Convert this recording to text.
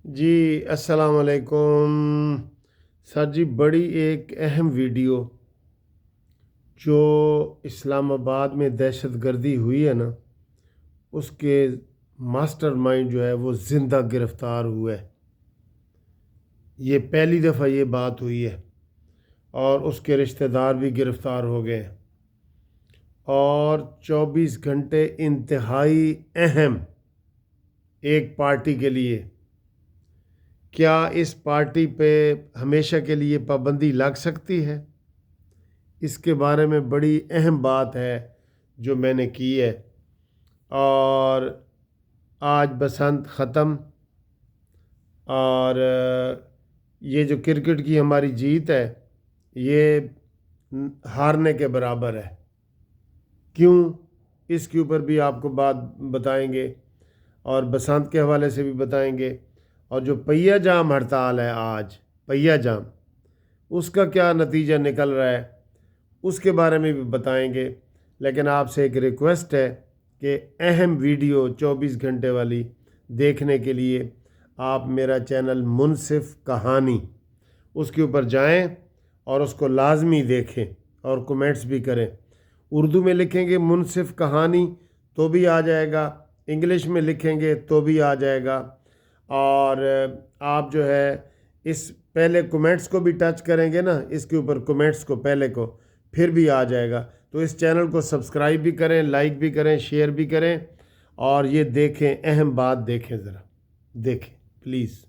جی السلام علیکم سر جی، بڑی ایک اہم ویڈیو جو اسلام آباد میں دہشت گردی ہوئی ہے نا، اس کے ماسٹر مائنڈ جو ہے وہ زندہ گرفتار ہوا ہے۔ یہ پہلی دفعہ یہ بات ہوئی ہے اور اس کے رشتہ دار بھی گرفتار ہو گئے ہیں، اور 24 گھنٹے انتہائی اہم ایک پارٹی کے لیے۔ کیا اس پارٹی پہ ہمیشہ کے لیے پابندی لگ سکتی ہے؟ اس کے بارے میں بڑی اہم بات ہے جو میں نے کی ہے۔ اور آج بسنت ختم، اور یہ جو کرکٹ کی ہماری جیت ہے یہ ہارنے کے برابر ہے۔ کیوں؟ اس کے اوپر بھی آپ کو بات بتائیں گے، اور بسنت کے حوالے سے بھی بتائیں گے، اور جو پہیہ جام ہڑتال ہے آج، پہیہ جام، اس کا کیا نتیجہ نکل رہا ہے اس کے بارے میں بھی بتائیں گے۔ لیکن آپ سے ایک ریکویسٹ ہے کہ اہم ویڈیو 24 گھنٹے والی دیکھنے کے لیے آپ میرا چینل منصف کہانی، اس کے اوپر جائیں اور اس کو لازمی دیکھیں اور کومنٹس بھی کریں۔ اردو میں لکھیں گے منصف کہانی تو بھی آ جائے گا، انگلش میں لکھیں گے تو بھی آ جائے گا، اور آپ جو ہے اس پہلے کومنٹس کو بھی ٹچ کریں گے نا، اس کے اوپر کومنٹس کو پہلے کو، پھر بھی آ جائے گا۔ تو اس چینل کو سبسکرائب بھی کریں، لائک بھی کریں، شیئر بھی کریں، اور یہ دیکھیں، اہم بات دیکھیں، ذرا دیکھیں پلیز۔